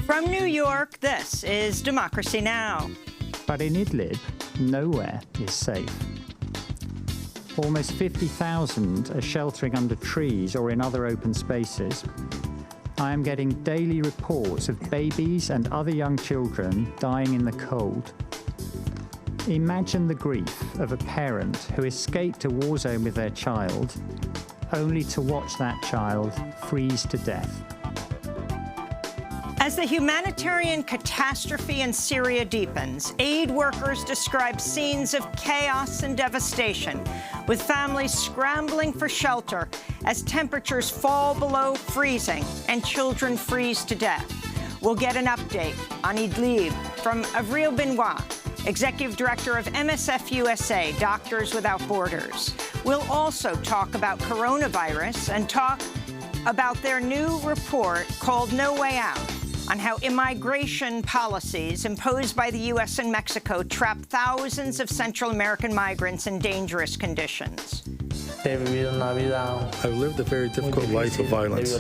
From New York, this is Democracy Now! But in Idlib, nowhere is safe. Almost 50,000 are sheltering under trees or in other open spaces. I am getting daily reports of babies and other young children dying in the cold. Imagine the grief of a parent who escaped a war zone with their child, only to watch that child freeze to death. As the humanitarian catastrophe in Syria deepens, aid workers describe scenes of chaos and devastation, with families scrambling for shelter as temperatures fall below freezing and children freeze to death. We'll get an update on Idlib from Avril Benoit, Executive Director of MSF USA, Doctors Without Borders. We'll also talk about coronavirus and talk about their new report called No Way Out, on how immigration policies imposed by the U.S. and Mexico trap thousands of Central American migrants in dangerous conditions. I've lived a very difficult life of violence.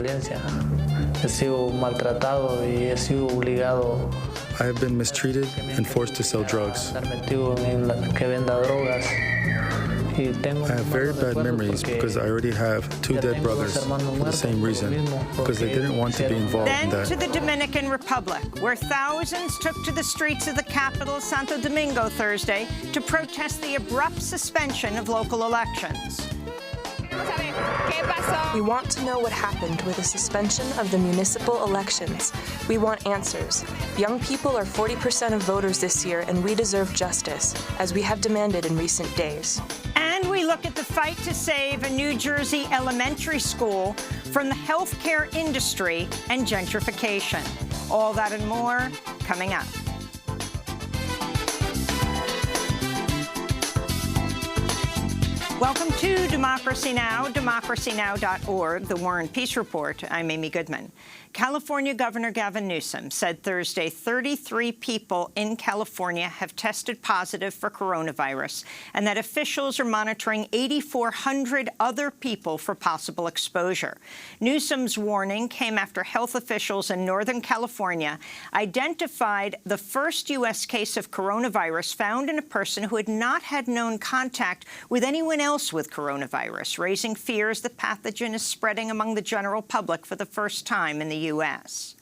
I have been mistreated and forced to sell drugs. I have very bad memories because I already have 2 dead brothers for the same reason, because they didn't want to be involved in that. Then to the Dominican Republic, where thousands took to the streets of the capital, Santo Domingo, Thursday to protest the abrupt suspension of local elections. We want to know what happened with the suspension of the municipal elections. We want answers. Young people are 40% of voters this year, and we deserve justice, as we have demanded in recent days. And we look at the fight to save a New Jersey elementary school from the healthcare industry and gentrification. All that and more coming up. Welcome to Democracy Now!, democracynow.org, the War and Peace Report. I'm Amy Goodman. California Governor Gavin Newsom said Thursday 33 people in California have tested positive for coronavirus and that officials are monitoring 8,400 other people for possible exposure. Newsom's warning came after health officials in Northern California identified the first U.S. case of coronavirus found in a person who had not had known contact with anyone else with coronavirus, raising fears the pathogen is spreading among the general public for the first time in the U.S.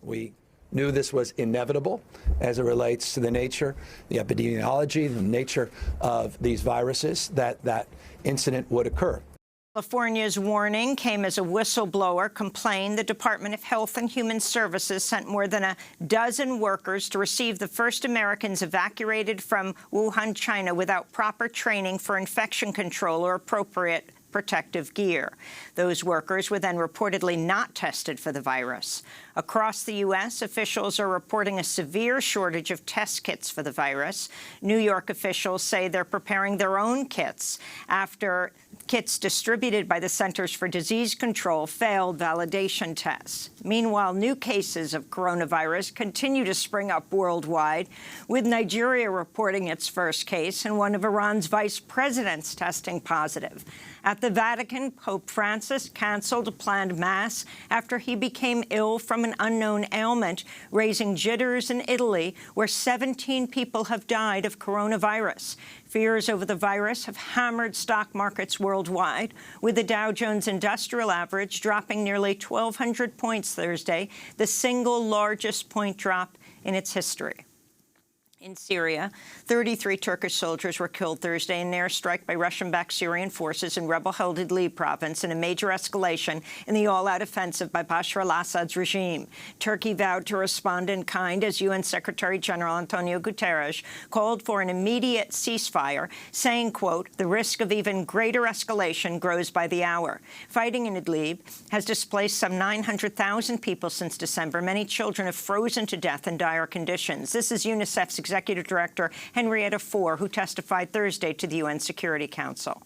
We knew this was inevitable as it relates to the nature, the epidemiology, the nature of these viruses, that incident would occur. California's warning came as a whistleblower complained the Department of Health and Human Services sent more than a dozen workers to receive the first Americans evacuated from Wuhan, China, without proper training for infection control or appropriate protective gear. Those workers were then reportedly not tested for the virus. Across the U.S., officials are reporting a severe shortage of test kits for the virus. New York officials say they're preparing their own kits after kits distributed by the Centers for Disease Control failed validation tests. Meanwhile, new cases of coronavirus continue to spring up worldwide, with Nigeria reporting its first case and one of Iran's vice presidents testing positive. At the Vatican, Pope Francis canceled a planned mass after he became ill from an unknown ailment, raising jitters in Italy, where 17 people have died of coronavirus. Fears over the virus have hammered stock markets worldwide, with the Dow Jones Industrial Average dropping nearly 1,200 points Thursday, the single largest point drop in its history. In Syria, 33 Turkish soldiers were killed Thursday in an airstrike by Russian-backed Syrian forces in rebel-held Idlib province in a major escalation in the all-out offensive by Bashar al-Assad's regime. Turkey vowed to respond in kind as UN Secretary-General Antonio Guterres called for an immediate ceasefire, saying, quote, "The risk of even greater escalation grows by the hour." Fighting in Idlib has displaced some 900,000 people since December. Many children have frozen to death in dire conditions. This is UNICEF's Executive Director Henrietta Fore, who testified Thursday to the UN Security Council.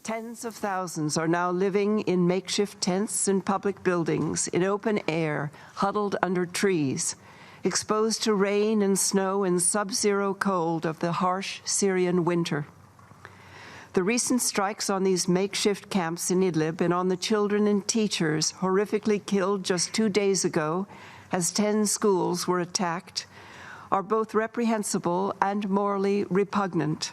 Tens of thousands are now living in makeshift tents in public buildings, in open air, huddled under trees, exposed to rain and snow and sub-zero cold of the harsh Syrian winter. The recent strikes on these makeshift camps in Idlib and on the children and teachers horrifically killed just 2 days ago as 10 schools were attacked, are both reprehensible and morally repugnant.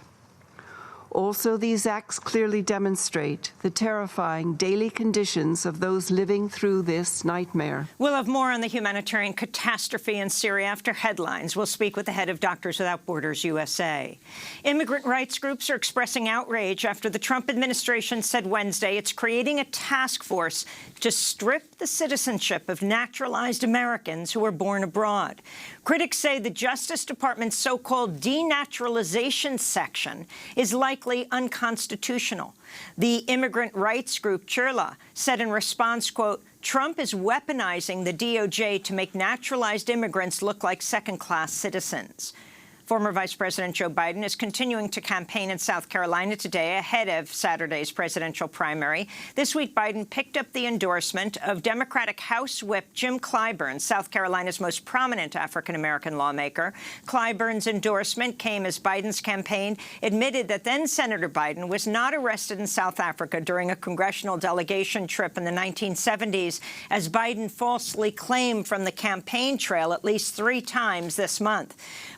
Also, these acts clearly demonstrate the terrifying daily conditions of those living through this nightmare. We'll have more on the humanitarian catastrophe in Syria after headlines. We'll speak with the head of Doctors Without Borders USA. Immigrant rights groups are expressing outrage after the Trump administration said Wednesday it's creating a task force to strip the citizenship of naturalized Americans who were born abroad. Critics say the Justice Department's so-called denaturalization section is likely unconstitutional. The immigrant rights group Chirla said in response, quote, Trump is weaponizing the DOJ to make naturalized immigrants look like second-class citizens. Former Vice President Joe Biden is continuing to campaign in South Carolina today ahead of Saturday's presidential primary. This week, Biden picked up the endorsement of Democratic House Whip Jim Clyburn, South Carolina's most prominent African-American lawmaker. Clyburn's endorsement came as Biden's campaign admitted that then-Senator Biden was not arrested in South Africa during a congressional delegation trip in the 1970s, as Biden falsely claimed from the campaign trail at least 3 times this month.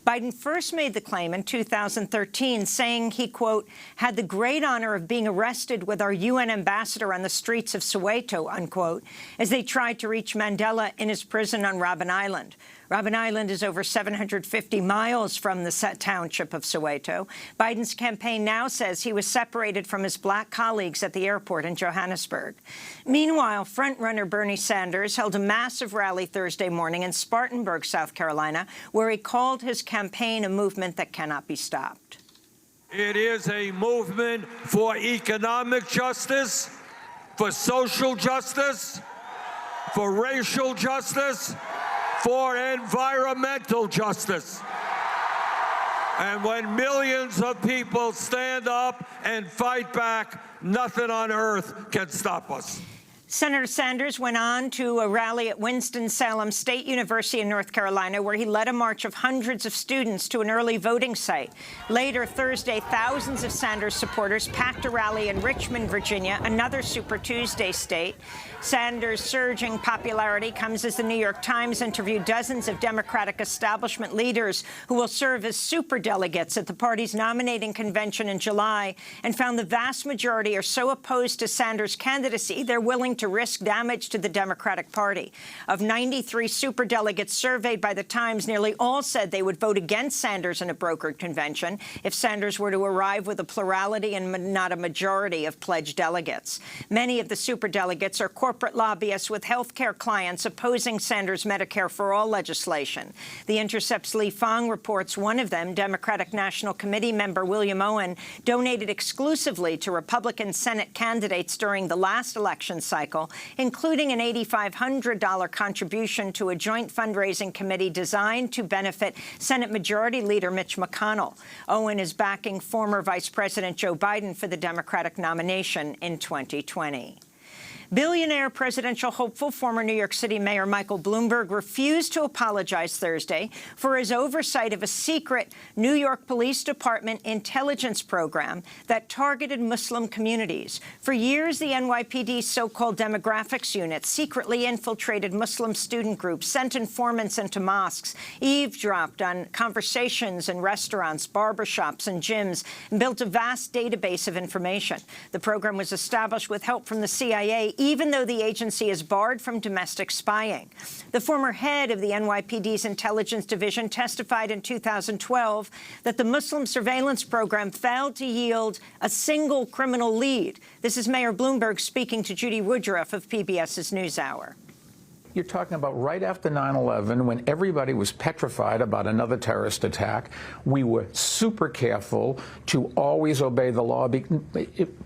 Biden first made the claim in 2013, saying he, quote, had the great honor of being arrested with our UN ambassador on the streets of Soweto, unquote, as they tried to reach Mandela in his prison on Robben Island. Robben Island is over 750 miles from the township of Soweto. Biden's campaign now says he was separated from his black colleagues at the airport in Johannesburg. Meanwhile, frontrunner Bernie Sanders held a massive rally Thursday morning in Spartanburg, South Carolina, where he called his campaign a movement that cannot be stopped. It is a movement for economic justice, for social justice, for racial justice, for environmental justice. And when millions of people stand up and fight back, nothing on earth can stop us. Senator Sanders went on to a rally at Winston-Salem State University in North Carolina, where he led a march of hundreds of students to an early voting site. Later Thursday, thousands of Sanders supporters packed a rally in Richmond, Virginia, another Super Tuesday state. Sanders' surging popularity comes as the New York Times interviewed dozens of Democratic establishment leaders who will serve as superdelegates at the party's nominating convention in July, and found the vast majority are so opposed to Sanders' candidacy they're willing to risk damage to the Democratic Party. Of 93 superdelegates surveyed by the Times, nearly all said they would vote against Sanders in a brokered convention if Sanders were to arrive with a plurality and not a majority of pledged delegates. Many of the superdelegates are corporate lobbyists with health care clients opposing Sanders' Medicare for All legislation. The Intercept's Lee Fong reports one of them, Democratic National Committee member William Owen, donated exclusively to Republican Senate candidates during the last election cycle, including an $8,500 contribution to a joint fundraising committee designed to benefit Senate Majority Leader Mitch McConnell. Owen is backing former Vice President Joe Biden for the Democratic nomination in 2020. Billionaire presidential hopeful former New York City Mayor Michael Bloomberg refused to apologize Thursday for his oversight of a secret New York Police Department intelligence program that targeted Muslim communities. For years, the NYPD's so-called demographics unit secretly infiltrated Muslim student groups, sent informants into mosques, eavesdropped on conversations in restaurants, barbershops, and gyms, and built a vast database of information. The program was established with help from the CIA, even though the agency is barred from domestic spying. The former head of the NYPD's intelligence division testified in 2012 that the Muslim surveillance program failed to yield a single criminal lead. This is Mayor Bloomberg speaking to Judy Woodruff of PBS's NewsHour. You're talking about right after 9/11, when everybody was petrified about another terrorist attack. We were super careful to always obey the law.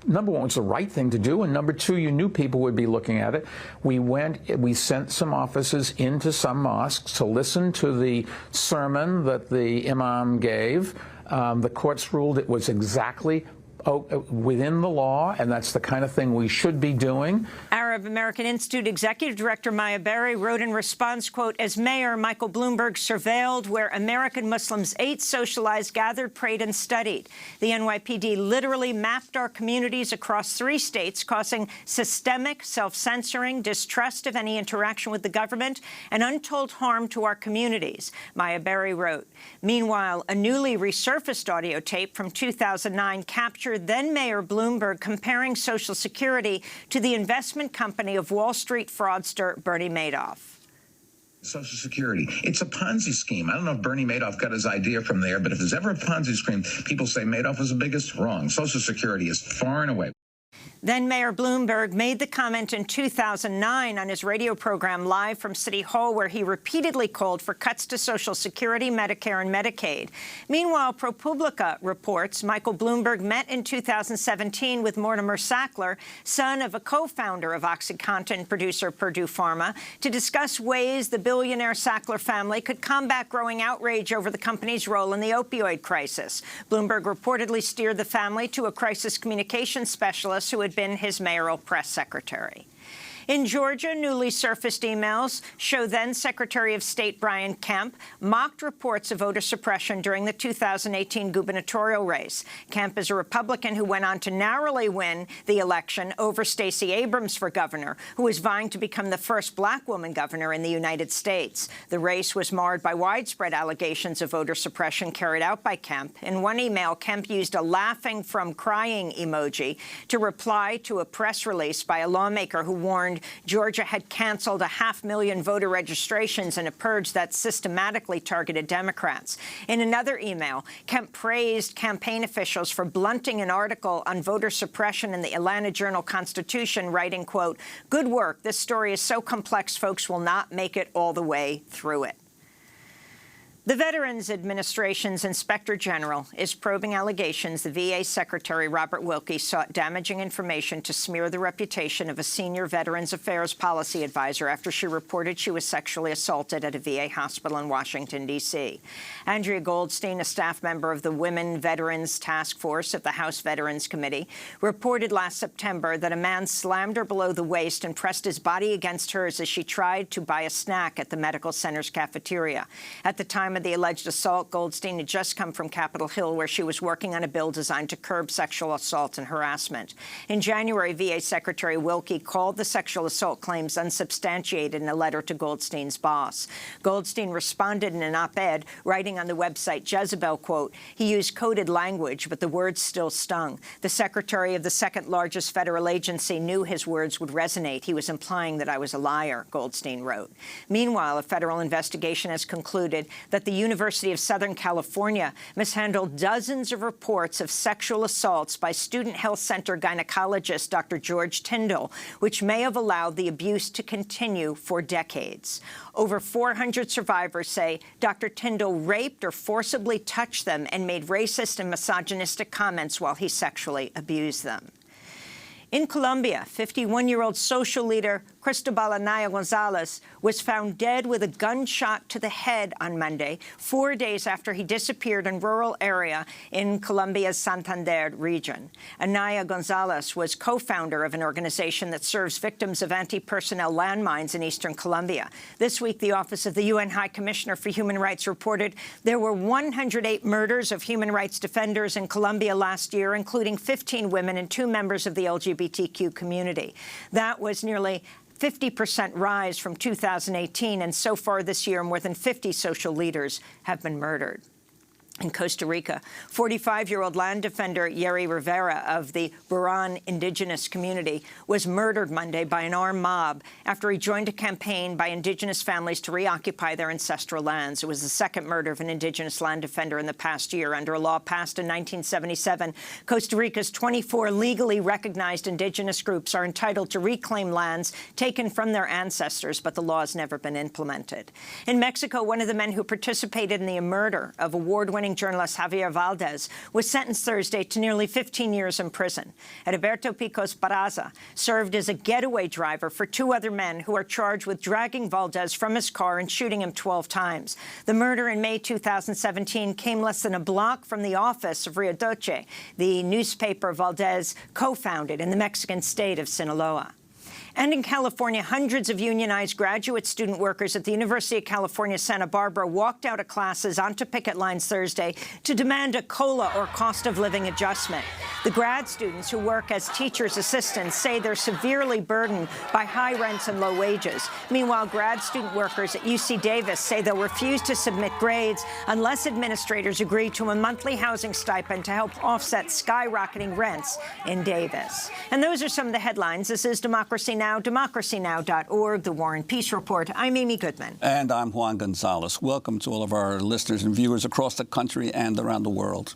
Number one, it's the right thing to do, and number two, you knew people would be looking at it. We sent some officers into some mosques to listen to the sermon that the imam gave. The courts ruled it was exactly within the law, and that's the kind of thing we should be doing. Arab Center of American Institute Executive Director Maya Berry wrote in response, quote, as mayor, Michael Bloomberg surveilled where American Muslims ate, socialized, gathered, prayed, and studied. The NYPD literally mapped our communities across 3 states, causing systemic self-censoring, distrust of any interaction with the government, and untold harm to our communities, Maya Berry wrote. Meanwhile, a newly resurfaced audio tape from 2009 captured then-Mayor Bloomberg comparing Social Security to the investment company of Wall Street fraudster Bernie Madoff. Social Security. It's a Ponzi scheme. I don't know if Bernie Madoff got his idea from there, but if there's ever a Ponzi scheme, people say Madoff was the biggest. Wrong. Social Security is far and away. Then Mayor Bloomberg made the comment in 2009 on his radio program Live from City Hall, where he repeatedly called for cuts to Social Security, Medicare, and Medicaid. Meanwhile, ProPublica reports Michael Bloomberg met in 2017 with Mortimer Sackler, son of a co-founder of OxyContin producer Purdue Pharma, to discuss ways the billionaire Sackler family could combat growing outrage over the company's role in the opioid crisis. Bloomberg reportedly steered the family to a crisis communications specialist who had been his mayoral press secretary. In Georgia, newly surfaced emails show then-Secretary of State Brian Kemp mocked reports of voter suppression during the 2018 gubernatorial race. Kemp is a Republican who went on to narrowly win the election over Stacey Abrams for governor, who is vying to become the first black woman governor in the United States. The race was marred by widespread allegations of voter suppression carried out by Kemp. In one email, Kemp used a laughing from crying emoji to reply to a press release by a lawmaker who warned Georgia had canceled 500,000 voter registrations in a purge that systematically targeted Democrats. In another email, Kemp praised campaign officials for blunting an article on voter suppression in the Atlanta Journal-Constitution, writing, quote, good work. This story is so complex, folks will not make it all the way through it. The Veterans Administration's Inspector General is probing allegations the VA Secretary Robert Wilkie sought damaging information to smear the reputation of a senior Veterans Affairs policy advisor after she reported she was sexually assaulted at a VA hospital in Washington, D.C. Andrea Goldstein, a staff member of the Women Veterans Task Force of the House Veterans Committee, reported last September that a man slammed her below the waist and pressed his body against hers as she tried to buy a snack at the medical center's cafeteria. At the time of the alleged assault, Goldstein had just come from Capitol Hill, where she was working on a bill designed to curb sexual assault and harassment. In January, VA Secretary Wilkie called the sexual assault claims unsubstantiated in a letter to Goldstein's boss. Goldstein responded in an op-ed, writing on the website Jezebel, quote, he used coded language, but the words still stung. The secretary of the second largest federal agency knew his words would resonate. He was implying that I was a liar, Goldstein wrote. Meanwhile, a federal investigation has concluded that the University of Southern California mishandled dozens of reports of sexual assaults by Student Health Center gynecologist Dr. George Tyndall, which may have allowed the abuse to continue for decades. Over 400 survivors say Dr. Tyndall raped or forcibly touched them and made racist and misogynistic comments while he sexually abused them. In Colombia, 51-year-old social leader Cristobal Anaya Gonzalez was found dead with a gunshot to the head on Monday, 4 days after he disappeared in a rural area in Colombia's Santander region. Anaya Gonzalez was co-founder of an organization that serves victims of anti-personnel landmines in eastern Colombia. This week, the Office of the UN High Commissioner for Human Rights reported there were 108 murders of human rights defenders in Colombia last year, including 15 women and 2 members of the LGBTQ community. That was nearly 50% rise from 2018, and so far this year, more than 50 social leaders have been murdered. In Costa Rica, 45-year-old land defender Yeri Rivera of the Buran indigenous community was murdered Monday by an armed mob after he joined a campaign by indigenous families to reoccupy their ancestral lands. It was the second murder of an indigenous land defender in the past year. Under a law passed in 1977, Costa Rica's 24 legally recognized indigenous groups are entitled to reclaim lands taken from their ancestors, but the law has never been implemented. In Mexico, one of the men who participated in the murder of award-winning journalist Javier Valdez was sentenced Thursday to nearly 15 years in prison. Heriberto Picos Barraza served as a getaway driver for 2 other men who are charged with dragging Valdez from his car and shooting him 12 times. The murder in May 2017 came less than a block from the office of Rio Doce, the newspaper Valdez co-founded in the Mexican state of Sinaloa. And in California, hundreds of unionized graduate student workers at the University of California, Santa Barbara walked out of classes onto picket lines Thursday to demand a COLA, or cost of living adjustment. The grad students who work as teachers' assistants say they're severely burdened by high rents and low wages. Meanwhile, grad student workers at UC Davis say they'll refuse to submit grades unless administrators agree to a monthly housing stipend to help offset skyrocketing rents in Davis. And those are some of the headlines. This is Democracy Now!, democracynow.org, The War and Peace Report. I'm Amy Goodman. And I'm Juan Gonzalez. Welcome to all of our listeners and viewers across the country and around the world.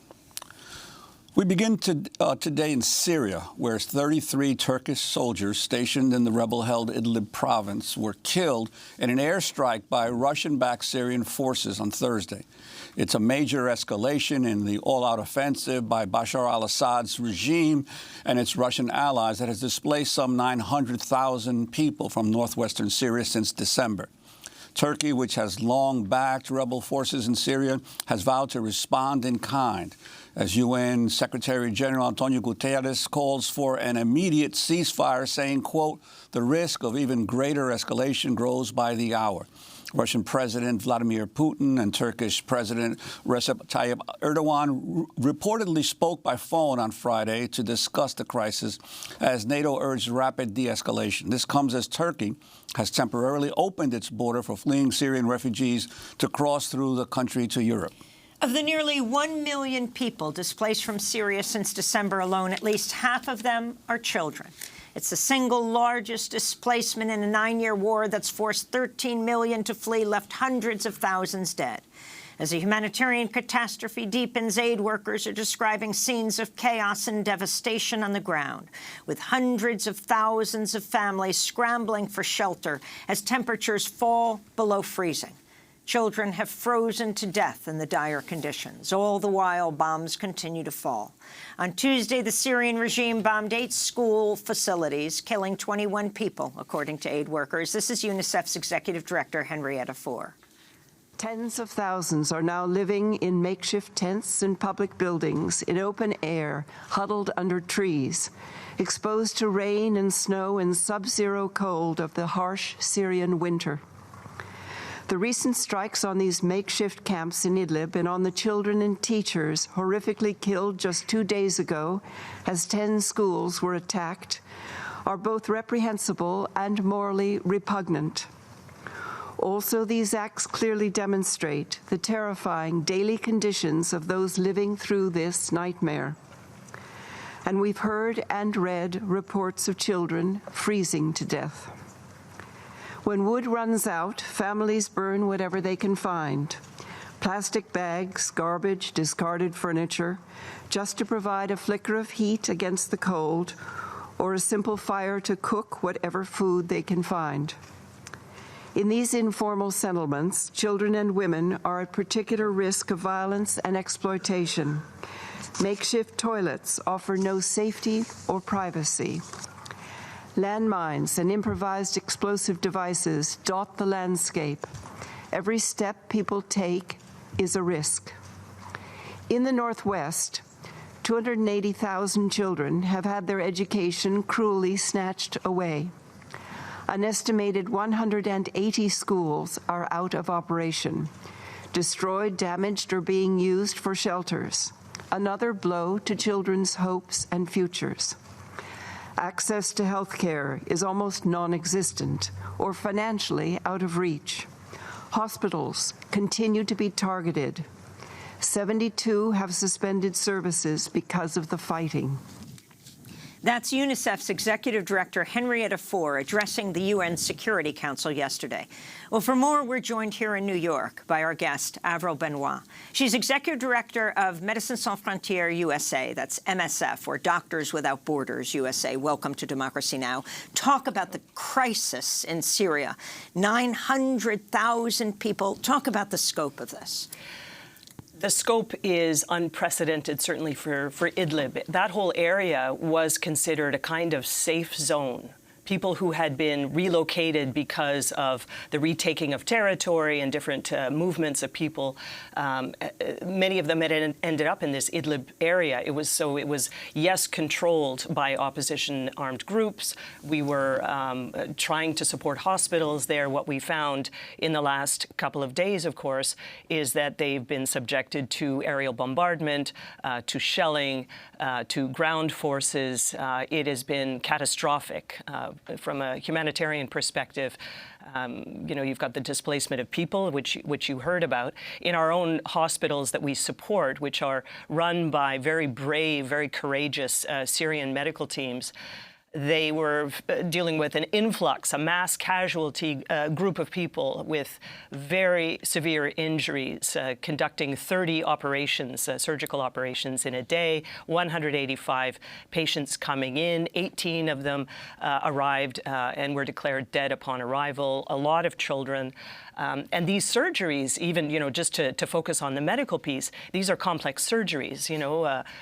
We begin today in Syria, where 33 Turkish soldiers stationed in the rebel-held Idlib province were killed in an airstrike by Russian-backed Syrian forces on Thursday. It's a major escalation in the all-out offensive by Bashar al-Assad's regime and its Russian allies that has displaced some 900,000 people from northwestern Syria since December. Turkey, which has long backed rebel forces in Syria, has vowed to respond in kind, as UN Secretary General Antonio Guterres calls for an immediate ceasefire, saying, quote, "The risk of even greater escalation grows by the hour." Russian President Vladimir Putin and Turkish President Recep Tayyip Erdogan reportedly spoke by phone on Friday to discuss the crisis as NATO urged rapid de-escalation. This comes as Turkey has temporarily opened its border for fleeing Syrian refugees to cross through the country to Europe. Of the nearly 1 million people displaced from Syria since December alone, at least half of them are children. It's the single largest displacement in a 9-year war that's forced 13 million to flee, left hundreds of thousands dead. As a humanitarian catastrophe deepens, aid workers are describing scenes of chaos and devastation on the ground, with hundreds of thousands of families scrambling for shelter as temperatures fall below freezing. Children have frozen to death in the dire conditions. All the while, bombs continue to fall. On Tuesday, the Syrian regime bombed 8 school facilities, killing 21 people, according to aid workers. This is UNICEF's Executive Director, Henrietta Fore. Tens of thousands are now living in makeshift tents in public buildings, in open air, huddled under trees, exposed to rain and snow and sub-zero cold of the harsh Syrian winter. The recent strikes on these makeshift camps in Idlib and on the children and teachers horrifically killed just 2 days ago as 10 schools were attacked are both reprehensible and morally repugnant. Also, these acts clearly demonstrate the terrifying daily conditions of those living through this nightmare. And we've heard and read reports of children freezing to death. When wood runs out, families burn whatever they can find. Plastic bags, garbage, discarded furniture, just to provide a flicker of heat against the cold, or a simple fire to cook whatever food they can find. In these informal settlements, children and women are at particular risk of violence and exploitation. Makeshift toilets offer no safety or privacy. Landmines and improvised explosive devices dot the landscape. Every step people take is a risk. In the Northwest, 280,000 children have had their education cruelly snatched away. An estimated 180 schools are out of operation, destroyed, damaged, or being used for shelters. Another blow to children's hopes and futures. Access to health care is almost non-existent or financially out of reach. Hospitals continue to be targeted. 72 have suspended services because of the fighting. That's UNICEF's Executive Director, Henrietta Fore, addressing the UN Security Council yesterday. Well, for more, we're joined here in New York by our guest, Avril Benoit. She's Executive Director of Médecins Sans Frontières USA, that's MSF, or Doctors Without Borders USA. Welcome to Democracy Now! Talk about the crisis in Syria. 900,000 people. Talk about the scope of this. The scope is unprecedented, certainly for Idlib. That whole area was considered a kind of safe zone people who had been relocated because of the retaking of territory and different movements of people. Many of them had ended up in this Idlib area. It was, yes, controlled by opposition armed groups. We were trying to support hospitals there. What we found in the last couple of days, of course, is that they've been subjected to aerial bombardment, to shelling, to ground forces. It has been catastrophic from a humanitarian perspective. You've got the displacement of people, which you heard about. In our own hospitals that we support, which are run by very brave, very courageous Syrian medical teams, they were dealing with an influx, a mass casualty group of people with very severe injuries, conducting 30 operations, surgical operations in a day, 185 patients coming in, 18 of them arrived and were declared dead upon arrival, a lot of children. And these surgeries, even, just to focus on the medical piece, these are complex surgeries.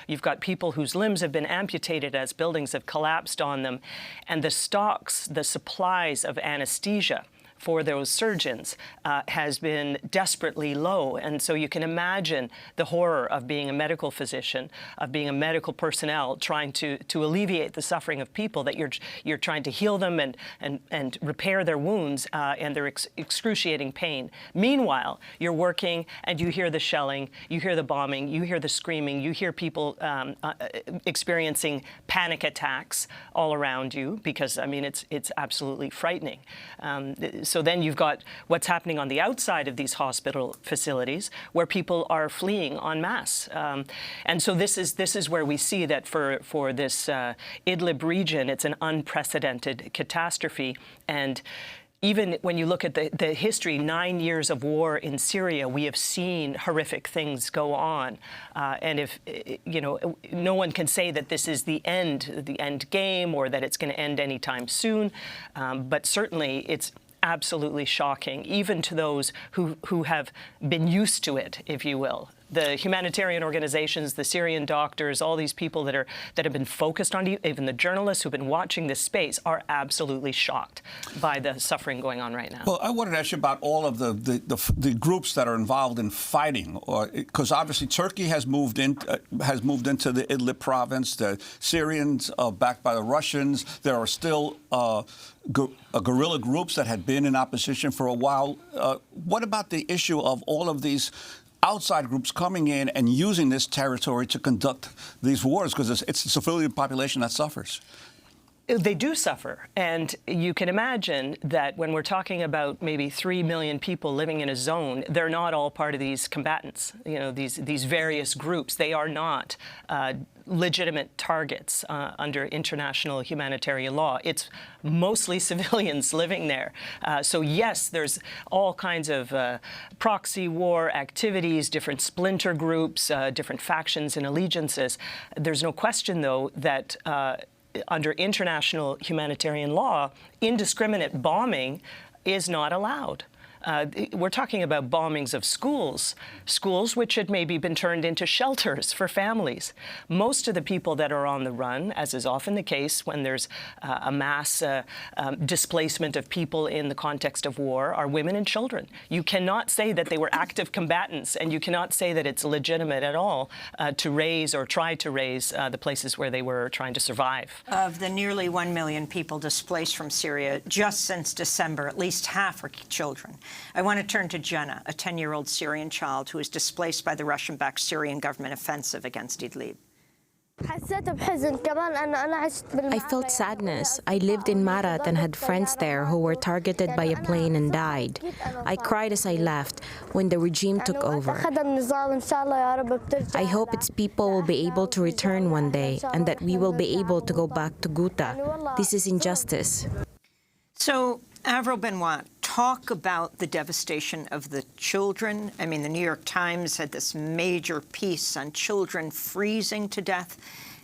You've got people whose limbs have been amputated as buildings have collapsed on them. And the stocks, the supplies of anesthesia for those surgeons has been desperately low. And so you can imagine the horror of being a medical physician, of being a medical personnel, trying to alleviate the suffering of people, that you're trying to heal them and repair their wounds and their excruciating pain. Meanwhile, you're working and you hear the shelling, you hear the bombing, you hear the screaming, you hear people experiencing panic attacks all around you, because, it's absolutely frightening. So then you've got what's happening on the outside of these hospital facilities, where people are fleeing en masse. And so this is where we see that for this Idlib region, it's an unprecedented catastrophe. And even when you look at the history, 9 years of war in Syria, we have seen horrific things go on. And if, no one can say that this is the end game, or that it's going to end anytime soon. But certainly it's absolutely shocking, even to those who have been used to it, if you will. The humanitarian organizations, the Syrian doctors, all these people that have been focused on it, even the journalists who've been watching this space, are absolutely shocked by the suffering going on right now. Well, I wanted to ask you about all of the groups that are involved in fighting, because obviously Turkey has moved into the Idlib province. The Syrians are backed by the Russians. There are still guerrilla groups that had been in opposition for a while. What about the issue of all of these outside groups coming in and using this territory to conduct these wars, because it's the civilian population that suffers? They do suffer. And you can imagine that when we're talking about maybe 3 million people living in a zone, they're not all part of these combatants, these various groups. They are not legitimate targets under international humanitarian law. It's mostly civilians living there. So yes, there's all kinds of proxy war activities, different splinter groups, different factions and allegiances. There's no question, though, that under international humanitarian law, indiscriminate bombing is not allowed. We're talking about bombings of schools which had maybe been turned into shelters for families. Most of the people that are on the run, as is often the case when there's a mass displacement of people in the context of war, are women and children. You cannot say that they were active combatants, and you cannot say that it's legitimate at all to raise or try to raise the places where they were trying to survive. Of the nearly 1 million people displaced from Syria just since December, at least half are children. I want to turn to Jenna, a 10-year-old Syrian child who was displaced by the Russian-backed Syrian government offensive against Idlib. I felt sadness. I lived in Marat and had friends there who were targeted by a plane and died. I cried as I left when the regime took over. I hope its people will be able to return one day, and that we will be able to go back to Ghouta. This is injustice. So, Avril Benoit, talk about the devastation of the children. I mean, the New York Times had this major piece on children freezing to death,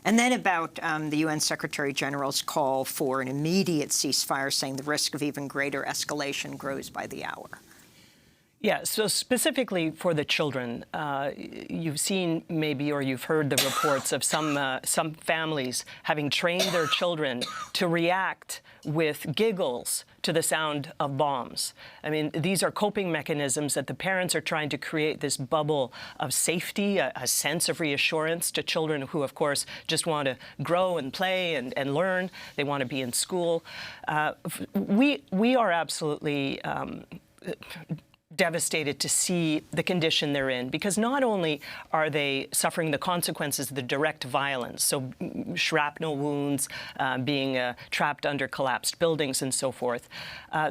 and then about the UN Secretary General's call for an immediate ceasefire, saying the risk of even greater escalation grows by the hour. Yeah, so specifically for the children, you've seen maybe or you've heard the reports of some families having trained their children to react with giggles to the sound of bombs. I mean, these are coping mechanisms that the parents are trying to create this bubble of safety, a sense of reassurance to children who, of course, just want to grow and play and learn. They want to be in school. We are absolutely devastated to see the condition they're in, because not only are they suffering the consequences of the direct violence, so shrapnel wounds, being trapped under collapsed buildings and so forth,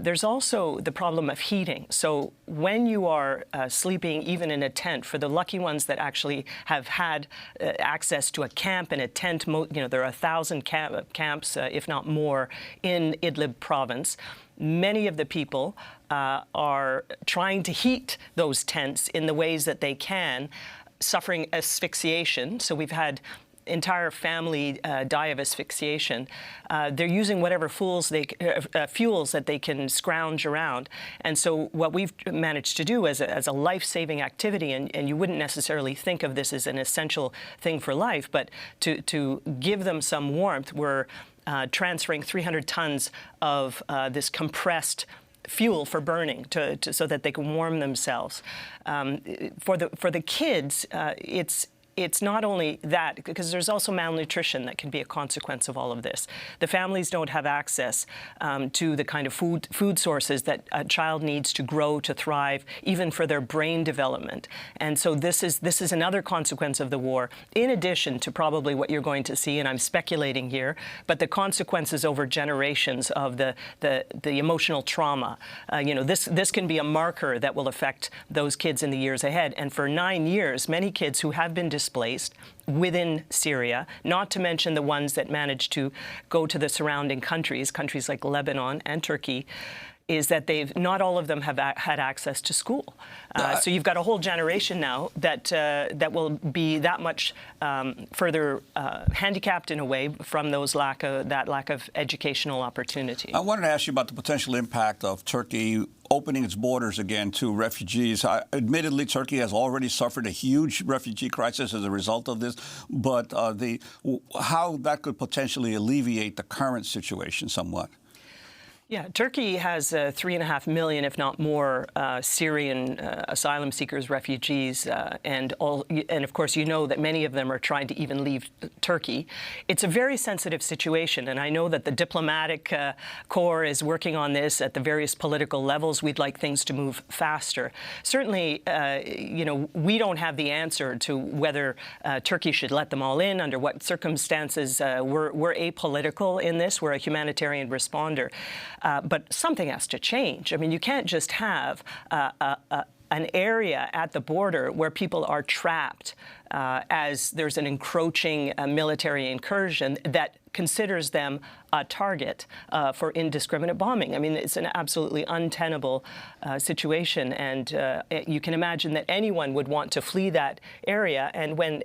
there's also the problem of heating. So when you are sleeping even in a tent, for the lucky ones that actually have had access to a camp and a tent, there are 1,000 camps, if not more, in Idlib province. Many of the people are trying to heat those tents in the ways that they can, suffering asphyxiation. So we've had entire family die of asphyxiation. They're using whatever fuels that they can scrounge around. And so what we've managed to do as a life-saving activity, and you wouldn't necessarily think of this as an essential thing for life, but to give them some warmth, we're transferring 300 tons of this compressed fuel for burning so that they can warm themselves. For the kids, it's not only that, because there's also malnutrition that can be a consequence of all of this. The families don't have access to the kind of food sources that a child needs to grow, to thrive, even for their brain development. And so this is another consequence of the war, in addition to probably what you're going to see, and I'm speculating here, but the consequences over generations of the emotional trauma. This can be a marker that will affect those kids in the years ahead. And for 9 years, many kids who have been displaced within Syria, not to mention the ones that managed to go to the surrounding countries like Lebanon and Turkey, is that not all of them have had access to school. So you've got a whole generation now that will be that much further handicapped in a way from that lack of educational opportunity. I wanted to ask you about the potential impact of Turkey opening its borders again to refugees. Admittedly, Turkey has already suffered a huge refugee crisis as a result of this, but how that could potentially alleviate the current situation somewhat. Yeah, Turkey has 3.5 million, if not more, Syrian asylum seekers, refugees, and of course you know that many of them are trying to even leave Turkey. It's a very sensitive situation, and I know that the diplomatic corps is working on this at the various political levels. We'd like things to move faster. Certainly, we don't have the answer to whether Turkey should let them all in, under what circumstances. We're apolitical in this. We're a humanitarian responder. But something has to change. I mean, you can't just have an area at the border where people are trapped as there's an encroaching military incursion that considers them a target for indiscriminate bombing. I mean, it's an absolutely untenable situation, and you can imagine that anyone would want to flee that area, and when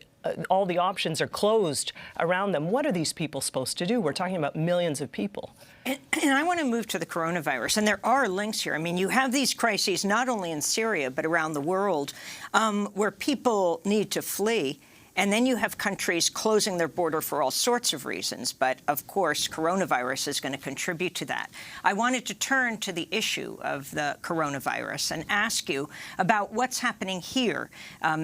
all the options are closed around them, what are these people supposed to do? We're talking about millions of people. And I want to move to the coronavirus, and there are links here. I mean, you have these crises not only in Syria, but around the world, where people need to flee. And then you have countries closing their border for all sorts of reasons. But, of course, coronavirus is going to contribute to that. I wanted to turn to the issue of the coronavirus and ask you about what's happening here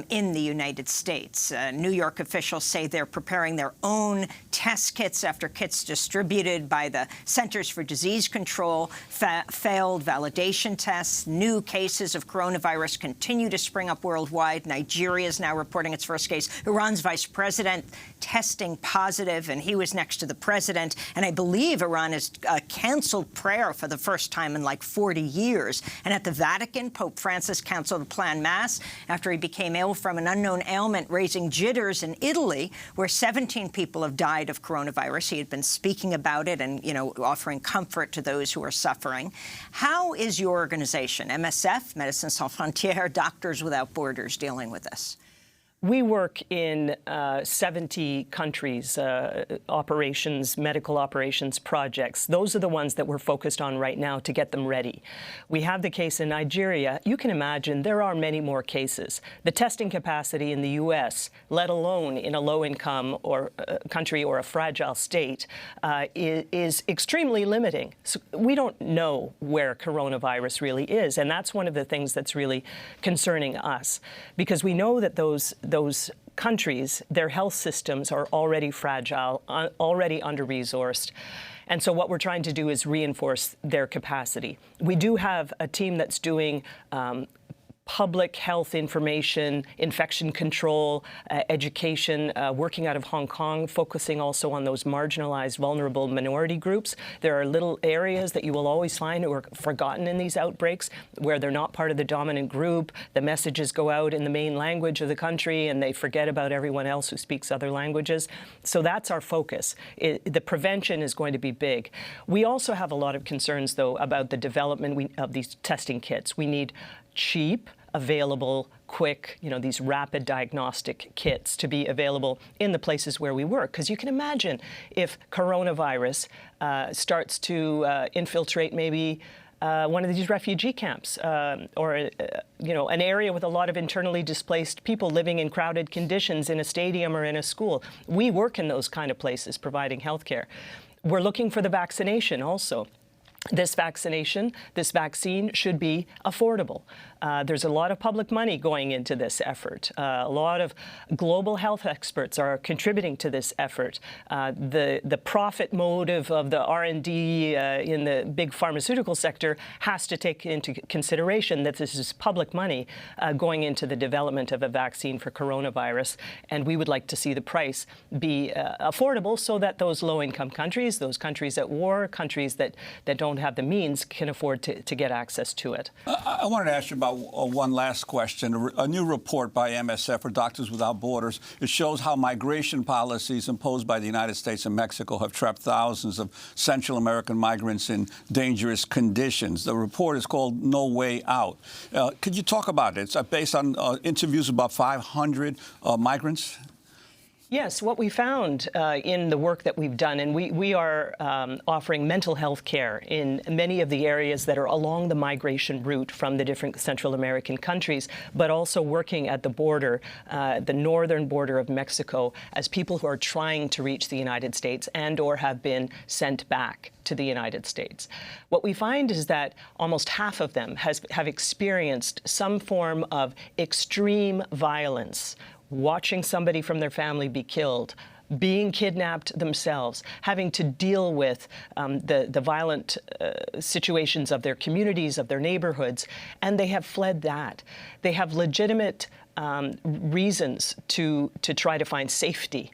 in the United States. New York officials say they're preparing their own test kits after kits distributed by the Centers for Disease Control failed validation tests. New cases of coronavirus continue to spring up worldwide. Nigeria is now reporting its first case. Iran's vice president testing positive, and he was next to the president. And I believe Iran has canceled prayer for the first time in like 40 years. And at the Vatican, Pope Francis canceled a planned mass after he became ill from an unknown ailment, raising jitters in Italy, where 17 people have died of coronavirus. He had been speaking about it and, offering comfort to those who are suffering. How is your organization, MSF, Médecins Sans Frontières, Doctors Without Borders, dealing with this? We work in 70 countries, operations, medical operations projects. Those are the ones that we're focused on right now to get them ready. We have the case in Nigeria. You can imagine there are many more cases. The testing capacity in the U.S., let alone in a low-income or country or a fragile state, is extremely limiting. So we don't know where coronavirus really is, and that's one of the things that's really concerning us, because we know that those countries, their health systems are already fragile, already under-resourced. And so what we're trying to do is reinforce their capacity. We do have a team that's doing public health information, infection control, education, working out of Hong Kong, focusing also on those marginalized, vulnerable minority groups. There are little areas that you will always find who are forgotten in these outbreaks, where they're not part of the dominant group. The messages go out in the main language of the country, and they forget about everyone else who speaks other languages. So that's our focus. The prevention is going to be big. We also have a lot of concerns, though, about the development of these testing kits. We need cheap, available, quick, these rapid diagnostic kits to be available in the places where we work. Because you can imagine if coronavirus starts to infiltrate maybe one of these refugee camps or, an area with a lot of internally displaced people living in crowded conditions in a stadium or in a school. We work in those kind of places providing health care. We're looking for the vaccination also. This vaccine should be affordable. There's a lot of public money going into this effort. A lot of global health experts are contributing to this effort. The profit motive of the R&D in the big pharmaceutical sector has to take into consideration that this is public money going into the development of a vaccine for coronavirus. And we would like to see the price be affordable so that those low-income countries, those countries at war, countries that don't have the means, can afford to get access to it. I wanted to ask you about one last question. A new report by MSF, or Doctors Without Borders, it shows how migration policies imposed by the United States and Mexico have trapped thousands of Central American migrants in dangerous conditions. The report is called No Way Out. Could you talk about it? It's based on interviews with about 500 migrants. Yes, what we found in the work that we've done, and we are offering mental health care in many of the areas that are along the migration route from the different Central American countries, but also working at the border, the northern border of Mexico, as people who are trying to reach the United States and or have been sent back to the United States. What we find is that almost half of them have experienced some form of extreme violence, watching somebody from their family be killed, being kidnapped themselves, having to deal with the violent situations of their communities, of their neighborhoods, and they have fled that. They have legitimate reasons to try to find safety.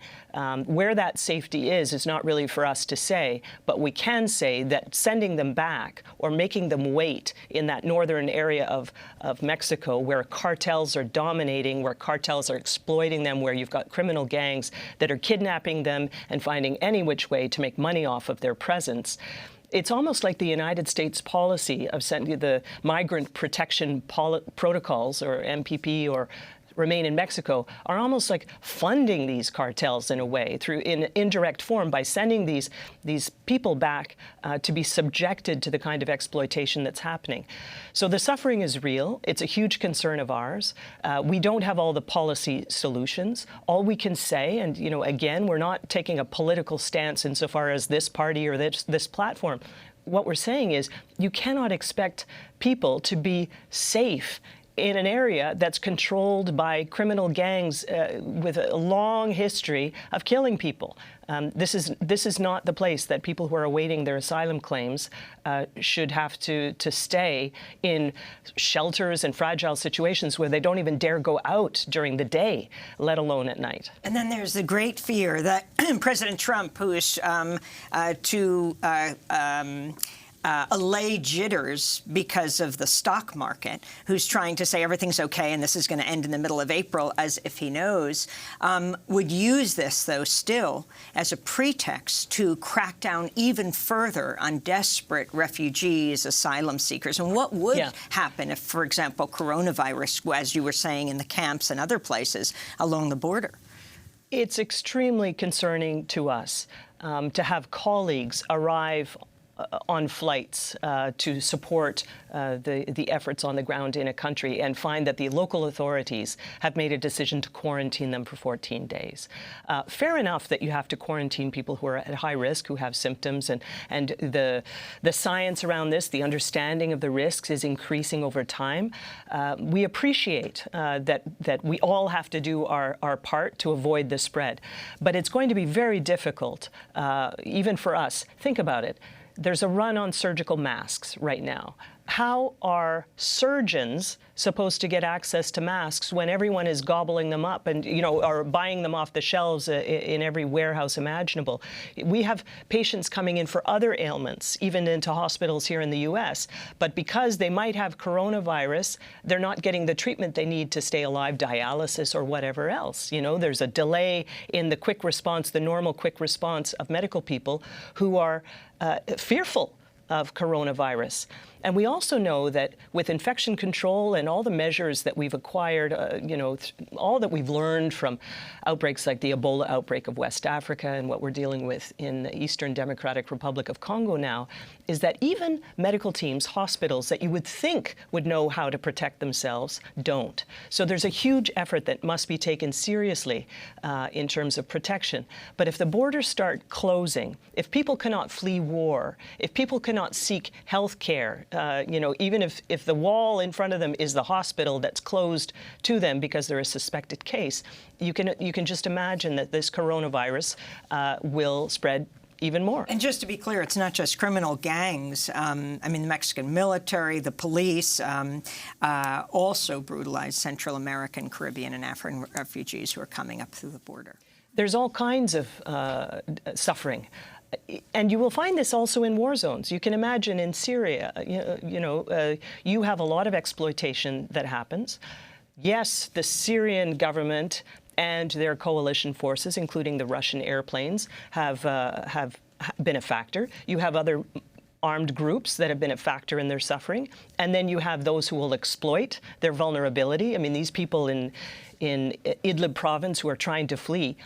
Where that safety is not really for us to say, but we can say that sending them back or making them wait in that northern area of Mexico, where cartels are dominating, where cartels are exploiting them, where you've got criminal gangs that are kidnapping them and finding any which way to make money off of their presence. It's almost like the United States policy of sending the Migrant Protection Protocols, or MPP, or Remain in Mexico, are almost like funding these cartels in a way, through in indirect form, by sending these people back to be subjected to the kind of exploitation that's happening. So the suffering is real. It's a huge concern of ours. We don't have all the policy solutions. All we can say, and again, we're not taking a political stance insofar as this party or this platform. What we're saying is you cannot expect people to be safe in an area that's controlled by criminal gangs with a long history of killing people. This is not the place that people who are awaiting their asylum claims should have to stay in shelters and fragile situations where they don't even dare go out during the day, let alone at night. And then there's the great fear that President Trump, who is allay jitters because of the stock market, who's trying to say everything's okay and this is going to end in the middle of April as if he knows, would use this, though, still as a pretext to crack down even further on desperate refugees, asylum seekers. And what would happen if, for example, coronavirus, as you were saying, in the camps and other places along the border? It's extremely concerning to us to have colleagues arrive on flights to support the efforts on the ground in a country and find that the local authorities have made a decision to quarantine them for 14 days. Fair enough that you have to quarantine people who are at high risk, who have symptoms, and the science around this, the understanding of the risks is increasing over time. We appreciate that we all have to do our part to avoid the spread. But it's going to be very difficult, even for us. Think about it. There's a run on surgical masks right now. How are surgeons supposed to get access to masks when everyone is gobbling them up and, or buying them off the shelves in every warehouse imaginable? We have patients coming in for other ailments, even into hospitals here in the U.S., but because they might have coronavirus, they're not getting the treatment they need to stay alive, dialysis or whatever else. There's a delay in the quick response, the normal quick response of medical people who are fearful of coronavirus. And we also know that with infection control and all the measures that we've acquired, all that we've learned from outbreaks like the Ebola outbreak of West Africa and what we're dealing with in the Eastern Democratic Republic of Congo now, is that even medical teams, hospitals that you would think would know how to protect themselves don't. So there's a huge effort that must be taken seriously in terms of protection. But if the borders start closing, if people cannot flee war, if people cannot seek health care, even if the wall in front of them is the hospital that's closed to them because they're a suspected case, you can just imagine that this coronavirus will spread even more. And just to be clear, it's not just criminal gangs. The Mexican military, the police, also brutalize Central American, Caribbean, and African refugees who are coming up through the border. There's all kinds of suffering. And you will find this also in war zones. You can imagine in Syria, you have a lot of exploitation that happens. Yes, the Syrian government and their coalition forces, including the Russian airplanes, have been a factor. You have other armed groups that have been a factor in their suffering. And then you have those who will exploit their vulnerability. I mean, these people in Idlib province who are trying to flee,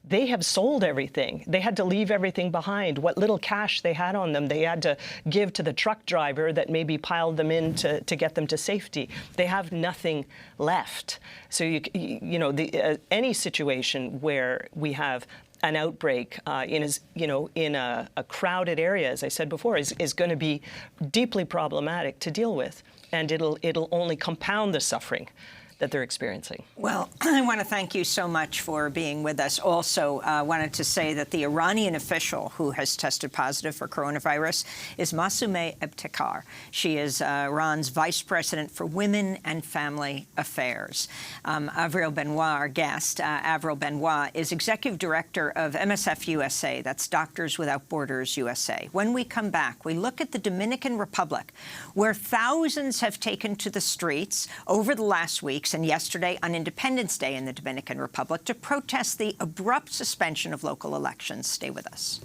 they have sold everything. They had to leave everything behind. What little cash they had on them, they had to give to the truck driver that maybe piled them in to get them to safety. They have nothing left. So, any situation where we have an outbreak in a crowded area, as I said before, is going to be deeply problematic to deal with, and it'll only compound the suffering that they're experiencing. Well, I want to thank you so much for being with us. Also, wanted to say that the Iranian official who has tested positive for coronavirus is Masumeh Ebtekar. She is Iran's vice president for Women and Family Affairs. Avril Benoit, our guest, Avril Benoit, is executive director of MSF USA, that's Doctors Without Borders USA. When we come back, we look at the Dominican Republic, where thousands have taken to the streets over the last weeks and yesterday on Independence Day in the Dominican Republic to protest the abrupt suspension of local elections. Stay with us.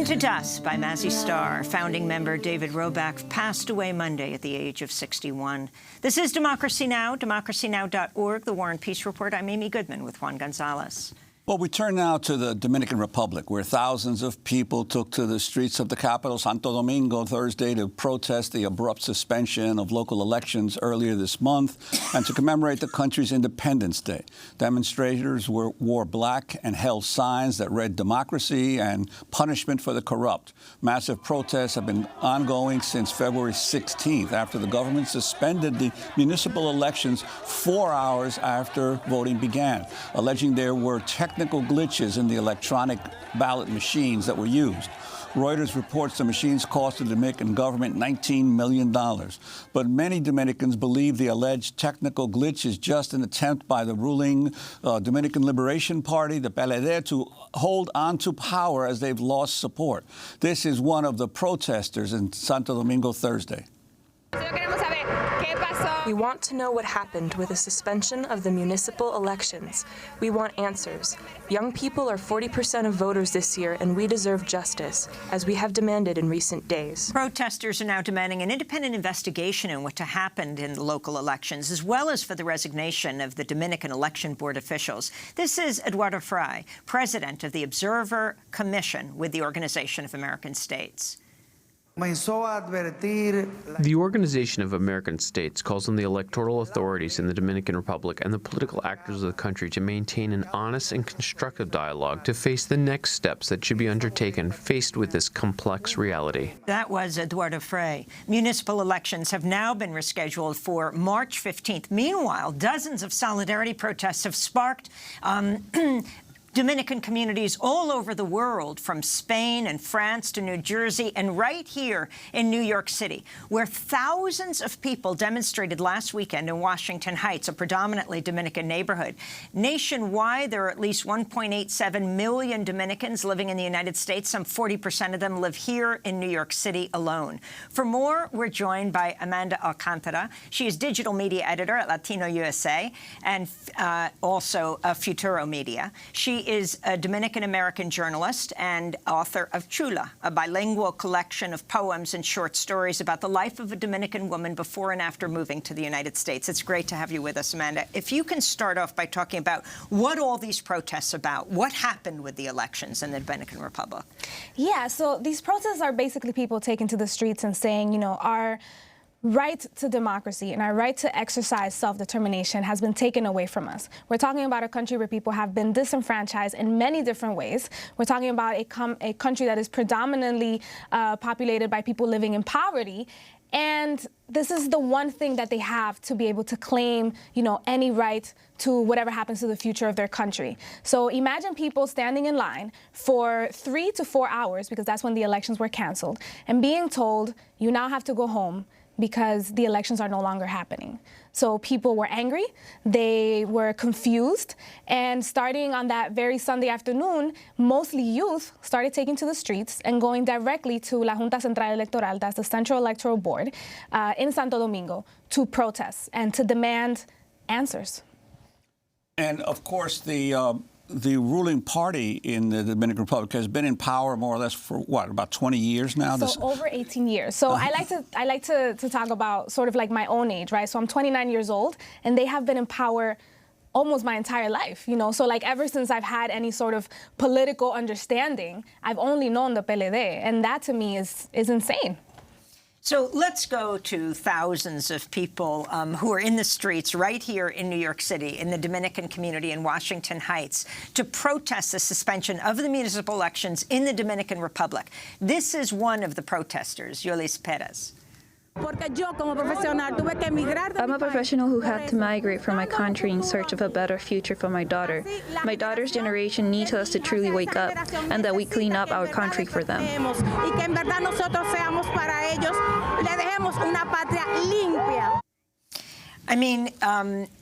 Into Dust by Mazzy Star. Founding member David Roback passed away Monday at the age of 61. This is Democracy Now!, democracynow.org, the War and Peace Report. I'm Amy Goodman with Juan Gonzalez. Well, we turn now to the Dominican Republic, where thousands of people took to the streets of the capital, Santo Domingo, Thursday to protest the abrupt suspension of local elections earlier this month and to commemorate the country's Independence Day. Demonstrators wore black and held signs that read democracy and punishment for the corrupt. Massive protests have been ongoing since February 16th, after the government suspended the municipal elections 4 hours after voting began, alleging there were technical glitches in the electronic ballot machines that were used. Reuters reports the machines cost the Dominican government $19 million. But many Dominicans believe the alleged technical glitch is just an attempt by the ruling Dominican Liberation Party, the PLD, to hold on to power as they've lost support. This is one of the protesters in Santo Domingo Thursday. We want to know what happened with the suspension of the municipal elections. We want answers. Young people are 40% of voters this year, and we deserve justice, as we have demanded in recent days. Protesters are now demanding an independent investigation into what happened in the local elections, as well as for the resignation of the Dominican Election Board officials. This is Eduardo Frei, president of the Observer Commission with the Organization of American States. The Organization of American States calls on the electoral authorities in the Dominican Republic and the political actors of the country to maintain an honest and constructive dialogue to face the next steps that should be undertaken faced with this complex reality. That was Eduardo Frei. Municipal elections have now been rescheduled for March 15th. Meanwhile, dozens of solidarity protests have sparked Dominican communities all over the world, from Spain and France to New Jersey, and right here in New York City, where thousands of people demonstrated last weekend in Washington Heights, a predominantly Dominican neighborhood. Nationwide, there are at least 1.87 million Dominicans living in the United States. Some 40% of them live here in New York City alone. For more, we're joined by Amanda Alcantara. She is digital media editor at Latino USA and also Futuro Media. She is a Dominican-American journalist and author of Chula, a bilingual collection of poems and short stories about the life of a Dominican woman before and after moving to the United States. It's great to have you with us, Amanda. If you can start off by talking about what all these protests are about, what happened with the elections in the Dominican Republic? Yeah, so these protests are basically people taking to the streets and saying, you know, our right to democracy and our right to exercise self-determination has been taken away from us. We're talking about a country where people have been disenfranchised in many different ways. We're talking about a country that is predominantly populated by people living in poverty. And this is the one thing that they have to be able to claim, you know, any right to whatever happens to the future of their country. So imagine people standing in line for 3 to 4 hours, because that's when the elections were canceled, and being told, you now have to go home because the elections are no longer happening. So people were angry, they were confused, and starting on that very Sunday afternoon, mostly youth started taking to the streets and going directly to La Junta Central Electoral, that's the Central Electoral Board, in Santo Domingo, to protest and to demand answers. And of course, the ruling party in the Dominican Republic has been in power more or less for, what, about 20 years now? So over 18 years. So I like to talk about sort of like my own age, right? So I'm 29 years old, and they have been in power almost my entire life, you know? So like ever since I've had any sort of political understanding, I've only known the PLD, and that to me is insane. So let's go to thousands of people who are in the streets right here in New York City, in the Dominican community in Washington Heights, to protest the suspension of the municipal elections in the Dominican Republic. This is one of the protesters, Yolis Perez. I'm a professional who had to migrate from my country in search of a better future for my daughter. My daughter's generation needs us to truly wake up and that we clean up our country for them. I mean,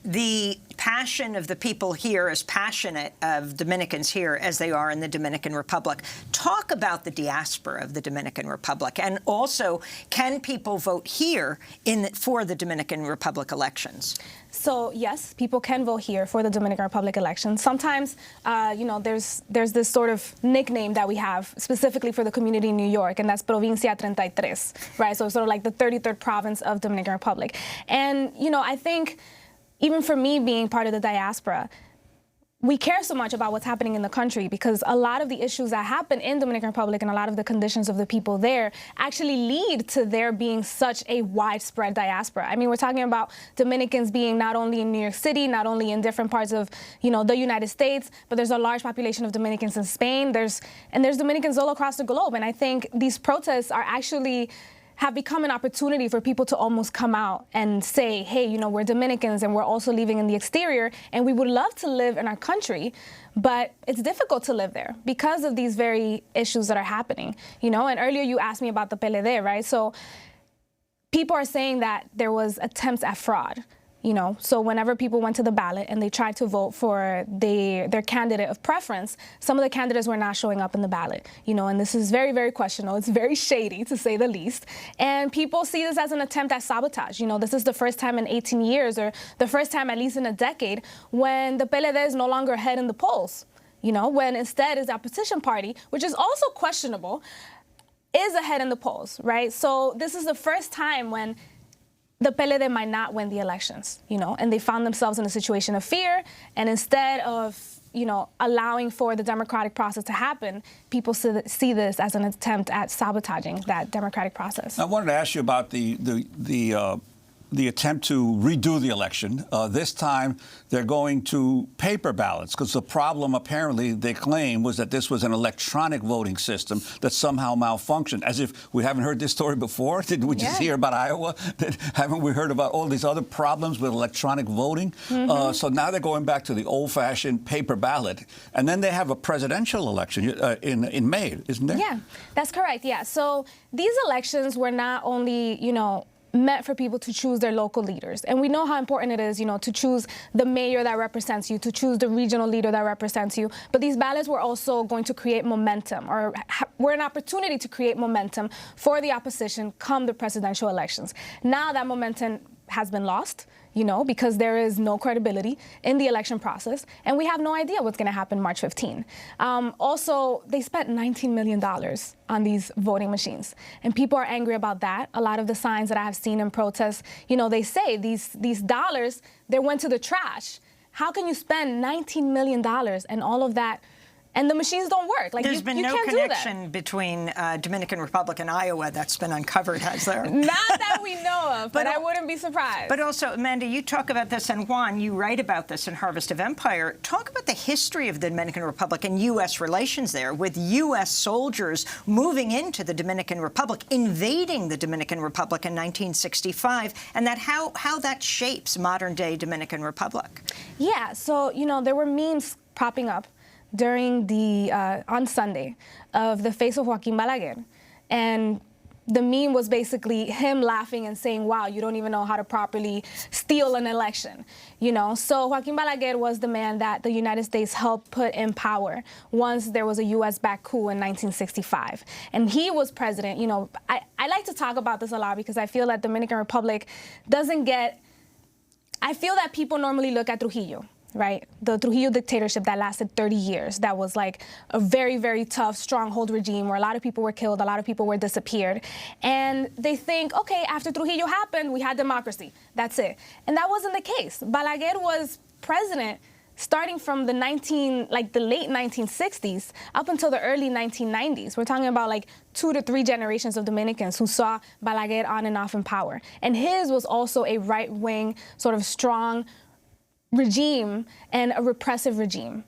the passion of the people here is passionate of Dominicans here as they are in the Dominican Republic. Talk about the diaspora of the Dominican Republic, and also, can people vote here for the Dominican Republic elections? So yes, people can vote here for the Dominican Republic elections. Sometimes, you know, there's this sort of nickname that we have specifically for the community in New York, and that's Provincia 33, right? So it's sort of like the 33rd province of Dominican Republic. And, you know, I think even for me being part of the diaspora, we care so much about what's happening in the country because a lot of the issues that happen in Dominican Republic and a lot of the conditions of the people there actually lead to there being such a widespread diaspora. I mean, we're talking about Dominicans being not only in New York City, not only in different parts of, you know, the United States, but there's a large population of Dominicans in Spain. There's Dominicans all across the globe. And I think these protests are actually have become an opportunity for people to almost come out and say, hey, you know, we're Dominicans and we're also living in the exterior and we would love to live in our country, but it's difficult to live there because of these very issues that are happening, you know? And earlier you asked me about the PLD, right? So people are saying that there was attempts at fraud. You know, so whenever people went to the ballot and they tried to vote for their candidate of preference, some of the candidates were not showing up in the ballot, you know, and this is very, very questionable. It's very shady, to say the least. And people see this as an attempt at sabotage. You know, this is the first time in 18 years, or the first time at least in a decade, when the PLD is no longer ahead in the polls, you know, when instead is the opposition party, which is also questionable, is ahead in the polls, right? So this is the first time when the PLD might not win the elections, you know, and they found themselves in a situation of fear. And instead of, you know, allowing for the democratic process to happen, people see this as an attempt at sabotaging that democratic process. I wanted to ask you about the attempt to redo the election. This time, they're going to paper ballots because the problem, apparently, they claim, was that this was an electronic voting system that somehow malfunctioned. As if we haven't heard this story before. Did we just hear about Iowa? Haven't we heard about all these other problems with electronic voting? So now they're going back to the old-fashioned paper ballot. And then they have a presidential election in May, isn't there? Yeah, that's correct. Yeah. So these elections were not only, you know, meant for people to choose their local leaders. And we know how important it is, you know, to choose the mayor that represents you, to choose the regional leader that represents you. But these ballots were also going to create momentum, or were an opportunity to create momentum for the opposition come the presidential elections. Now that momentum has been lost, you know, because there is no credibility in the election process, and we have no idea what's going to happen March 15. Also, they spent $19 million on these voting machines, and people are angry about that. A lot of the signs that I have seen in protests, you know, they say these dollars, they went to the trash. How can you spend $19 million and all of that, and the machines don't work? Like, There's been no connection between Dominican Republic and Iowa that's been uncovered, has there? Not that we know of, but I wouldn't be surprised. But also, Amanda, you talk about this, and Juan, you write about this in Harvest of Empire. Talk about the history of the Dominican Republic and U.S. relations there, with U.S. soldiers moving into the Dominican Republic, invading the Dominican Republic in 1965, and that how that shapes modern-day Dominican Republic. Yeah, so, you know, there were memes popping up during the, on Sunday, of the face of Joaquin Balaguer. And the meme was basically him laughing and saying, wow, you don't even know how to properly steal an election, you know? So Joaquin Balaguer was the man that the United States helped put in power once there was a U.S.-backed coup in 1965. And he was president. You know, I like to talk about this a lot because I feel that Dominican Republic doesn't get, I feel that people normally look at Trujillo, right? The Trujillo dictatorship that lasted 30 years. That was like a very, very tough stronghold regime where a lot of people were killed, a lot of people were disappeared. And they think, okay, after Trujillo happened, we had democracy. That's it. And that wasn't the case. Balaguer was president starting from the late 1960s up until the early 1990s. We're talking about like 2 to 3 generations of Dominicans who saw Balaguer on and off in power. And his was also a right-wing, sort of strong regime and a repressive regime.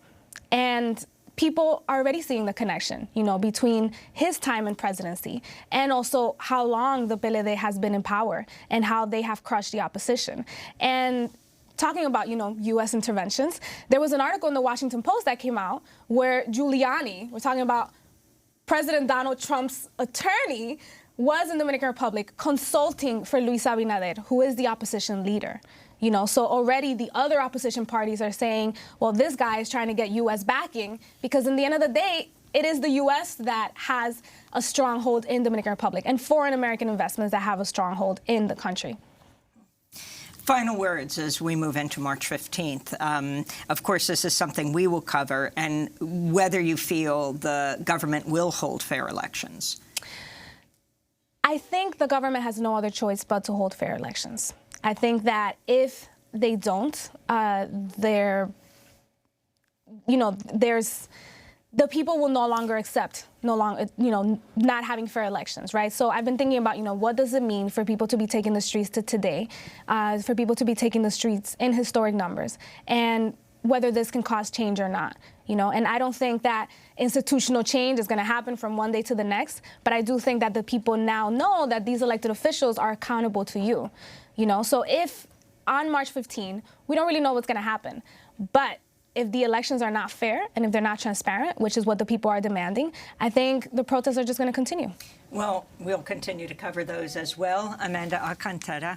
And people are already seeing the connection, you know, between his time in presidency and also how long the PLD has been in power and how they have crushed the opposition. And talking about, you know, U.S. interventions, there was an article in the Washington Post that came out where Giuliani, we're talking about President Donald Trump's attorney, was in the Dominican Republic consulting for Luis Abinader, who is the opposition leader. You know, so already the other opposition parties are saying, well, this guy is trying to get U.S. backing, because in the end of the day, it is the U.S. that has a stronghold in Dominican Republic and foreign American investments that have a stronghold in the country. Final words as we move into March 15th. Of course, this is something we will cover, and whether you feel the government will hold fair elections. I think the government has no other choice but to hold fair elections. I think that if they don't, the people will no longer accept, not having fair elections, right? So I've been thinking about, what does it mean for people to be taking the streets today, for people to be taking the streets in historic numbers, and whether this can cause change or not, And I don't think that institutional change is going to happen from one day to the next, but I do think that the people now know that these elected officials are accountable to you, So if on March 15, we don't really know what's going to happen, but if the elections are not fair and if they're not transparent, which is what the people are demanding, I think the protests are just going to continue. Well, we'll continue to cover those as well. Amanda Alcantara,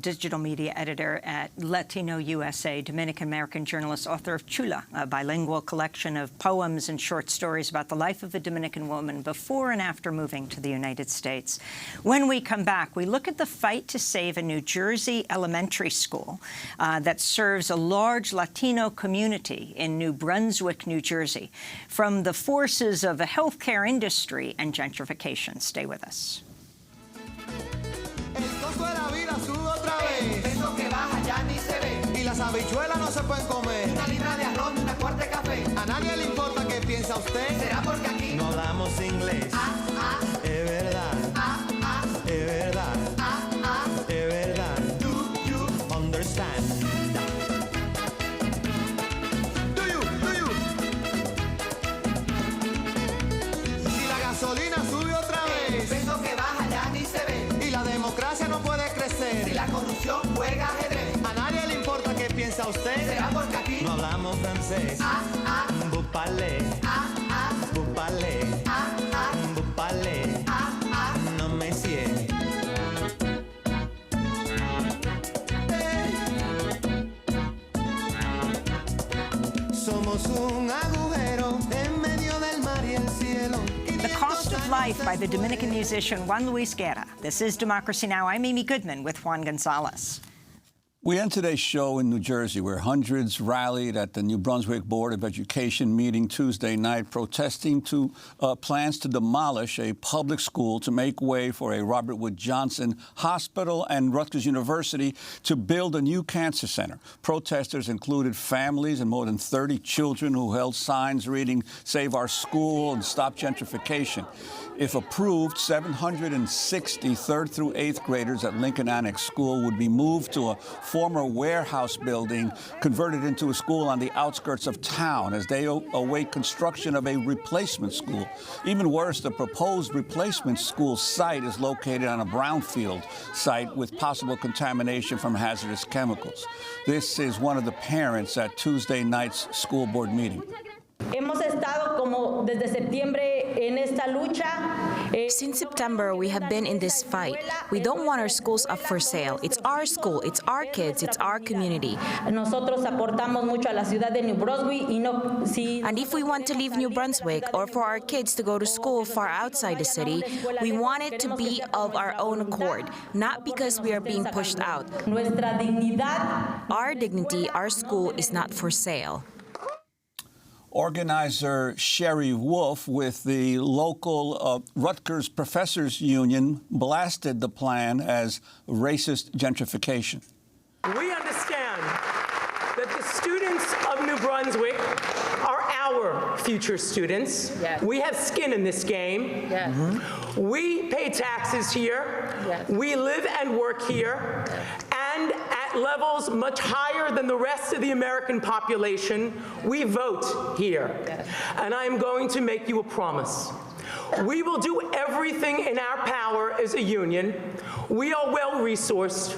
digital media editor at Latino USA, Dominican-American journalist, author of Chula, a bilingual collection of poems and short stories about the life of a Dominican woman before and after moving to the United States. When we come back, we look at the fight to save a New Jersey elementary school that serves a large Latino community in New Brunswick, New Jersey, from the forces of a healthcare industry and gentrification. Stay with us. El costo de la vida sube otra vez. El peso que baja ya ni se ve. Y las habichuelas no se pueden comer. Una libra de arroz y una cuarta de café. A nadie le importa qué piensa usted. Será porque aquí no hablamos inglés. Es verdad. Es verdad. Es verdad. Do you understand? Do you? Si la gasolina sube otra vez. El peso que baja ya ni se ve. Y la democracia no puede crecer. Si la corrupción juega ajedrez. A nadie le importa qué piensa usted. Será porque aquí no hablamos francés. Vous parlez. Vous parlez. Vous parlez. No me sigue. Somos un agujero en medio del mar y el cielo. The Cost of Life by the Dominican musician Juan Luis Guerra. This is Democracy Now! I'm Amy Goodman with Juan Gonzalez. We end today's show in New Jersey, where hundreds rallied at the New Brunswick Board of Education meeting Tuesday night, protesting to plans to demolish a public school to make way for a Robert Wood Johnson Hospital and Rutgers University to build a new cancer center. Protesters included families and more than 30 children who held signs reading, "Save our school" and "Stop gentrification." If approved, 760 3rd through 8th graders at Lincoln Annex School would be moved to a former warehouse building converted into a school on the outskirts of town as they await construction of a replacement school. Even worse, the proposed replacement school site is located on a brownfield site with possible contamination from hazardous chemicals. This is one of the parents at Tuesday night's school board meeting. Hemos estado como desde septiembre en esta lucha. Since September, we have been in this fight. We don't want our schools up for sale. It's our school, it's our kids, it's our community. Nosotros aportamos mucho a la ciudad de New Brunswick y no si. And if we want to leave New Brunswick or for our kids to go to school far outside the city, we want it to be of our own accord, not because we are being pushed out. Nuestra dignidad. Our dignity, our school is not for sale. Organizer Sherry Wolf with the local Rutgers Professors Union blasted the plan as racist gentrification. We understand that the students of New Brunswick are our future students. Yes. We have skin in this game. Yes. Mm-hmm. We pay taxes here. Yes. We live and work here. Yes. And at levels much higher than the rest of the American population, we vote here. Yes. And I am going to make you a promise. We will do everything in our power as a union. We are well-resourced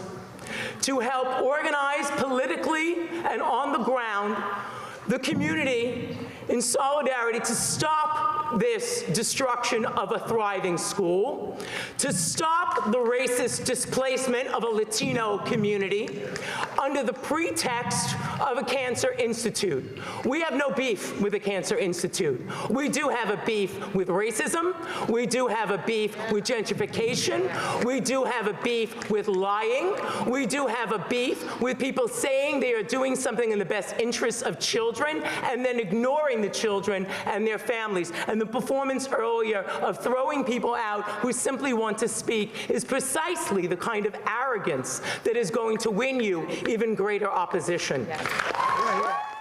to help organize politically and on the ground the community in solidarity to stop this destruction of a thriving school, to stop the racist displacement of a Latino community under the pretext of a cancer institute. We have no beef with the Cancer Institute. We do have a beef with racism. We do have a beef with gentrification. We do have a beef with lying. We do have a beef with people saying they are doing something in the best interests of children and then ignoring the children and their families. And the performance earlier of throwing people out who simply want to speak is precisely the kind of arrogance that is going to win you even greater opposition.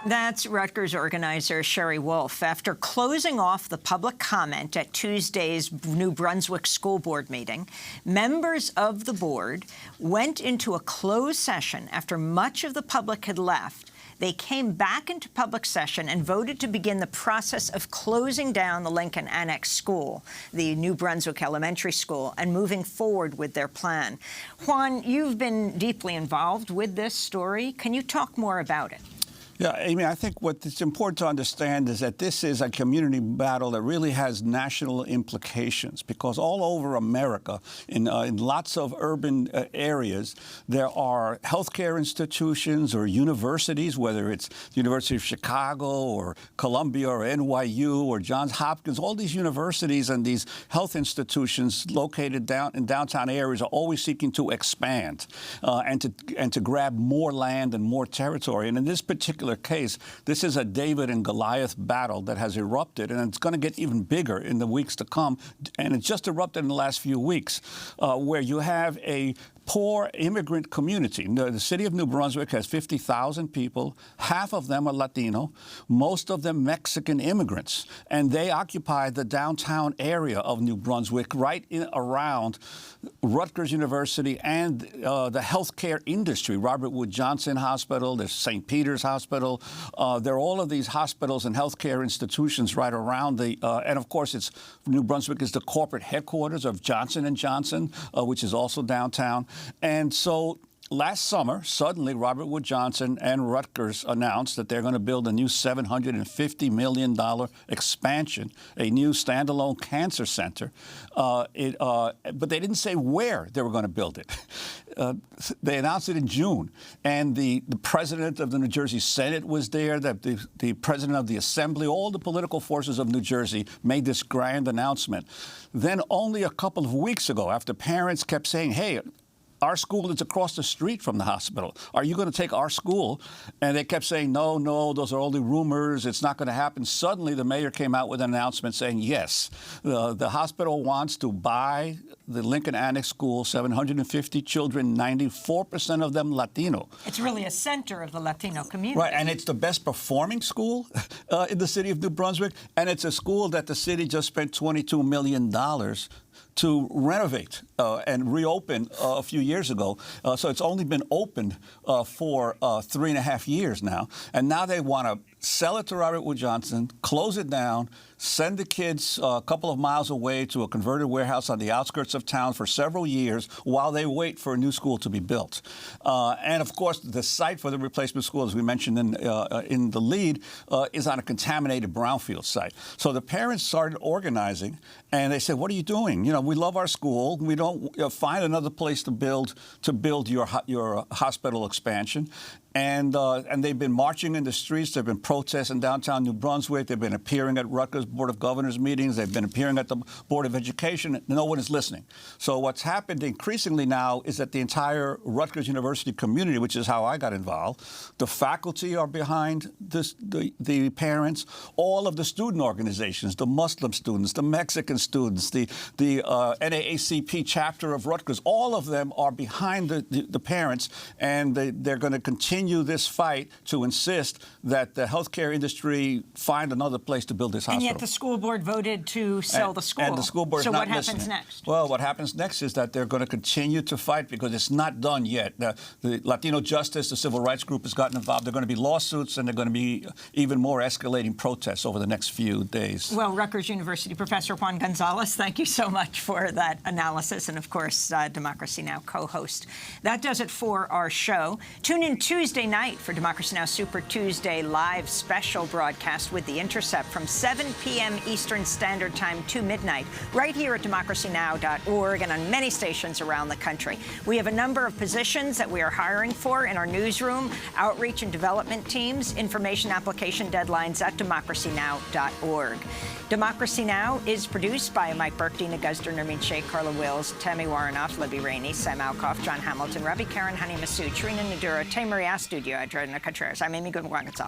That's Rutgers organizer Sherry Wolf. After closing off the public comment at Tuesday's New Brunswick School Board meeting, members of the board went into a closed session after much of the public had left. They came back into public session and voted to begin the process of closing down the Lincoln Annex School, the New Brunswick Elementary School, and moving forward with their plan. Juan, you've been deeply involved with this story. Can you talk more about it? Yeah, Amy, I think what it's important to understand is that this is a community battle that really has national implications, because all over America, in lots of urban areas, there are healthcare institutions or universities, whether it's the University of Chicago or Columbia or NYU or Johns Hopkins. All these universities and these health institutions located in downtown areas are always seeking to expand and to grab more land and more territory. And in this particular case, this is a David and Goliath battle that has erupted, and it's going to get even bigger in the weeks to come. And it just erupted in the last few weeks, where you have a poor immigrant community. The city of New Brunswick has 50,000 people. Half of them are Latino, most of them Mexican immigrants. And they occupy the downtown area of New Brunswick, right around Rutgers University and the healthcare industry. Robert Wood Johnson Hospital, there's St. Peter's Hospital. There are all of these hospitals and healthcare institutions right around and of course, New Brunswick is the corporate headquarters of Johnson & Johnson, which is also downtown. And so last summer, suddenly, Robert Wood Johnson and Rutgers announced that they're going to build a new $750 million expansion, a new standalone cancer center. But they didn't say where they were going to build it. They announced it in June. And the president of the New Jersey Senate was there, the president of the Assembly, all the political forces of New Jersey made this grand announcement. Then only a couple of weeks ago, after parents kept saying, hey, our school is across the street from the hospital. Are you going to take our school? And they kept saying, no, those are only rumors. It's not going to happen. Suddenly, the mayor came out with an announcement saying, yes, the hospital wants to buy the Lincoln Annex School, 750 children, 94% of them Latino. It's really a center of the Latino community. Right, and it's the best performing school in the city of New Brunswick, and it's a school that the city just spent $22 million to renovate and reopen a few years ago. So it's only been opened for 3.5 years now. And now they want to sell it to Robert Wood Johnson, close it down, send the kids a couple of miles away to a converted warehouse on the outskirts of town for several years while they wait for a new school to be built. And, of course, the site for the replacement school, as we mentioned in the lead, is on a contaminated brownfield site. So the parents started organizing, and they said, what are you doing? You know, we love our school. We don't find another place to build your hospital expansion. And they've been marching in the streets. They've been protesting downtown New Brunswick. They've been appearing at Rutgers Board of Governors meetings. They've been appearing at the Board of Education. No one is listening. So what's happened increasingly now is that the entire Rutgers University community, which is how I got involved, the faculty are behind this, the parents, all of the student organizations, the Muslim students, the Mexican students, the NAACP chapter of Rutgers, all of them are behind the parents, and they're going to continue this fight to insist that the healthcare industry find another place to build this hospital. And yet the school board voted to sell the school. And the school board is not listening. So what happens next? Well, what happens next is that they're going to continue to fight because it's not done yet. The Latino Justice, the civil rights group, has gotten involved. There are going to be lawsuits, and there are going to be even more escalating protests over the next few days. Well, Rutgers University Professor Juan Gonzalez, thank you so much for that analysis, and of course, Democracy Now! Co-host. That does it for our show. Tune in Tuesday Tuesday night for Democracy Now! Super Tuesday live special broadcast with The Intercept from 7 p.m. Eastern Standard Time to midnight, right here at DemocracyNow.org and on many stations around the country. We have a number of positions that we are hiring for in our newsroom, outreach and development teams, information application deadlines at DemocracyNow.org. Democracy Now! Is produced by Mike Burke, Dina Guzder, Nermeen Sheikh, Carla Wills, Tammy Warrenoff, Libby Rainey, Sam Alkoff, John Hamilton, Ravi Karen, Hani Masood, Trina Nadura, Tay Maria Studio, Adriana Contreras. I'm Amy Goodwin-Gonzalez.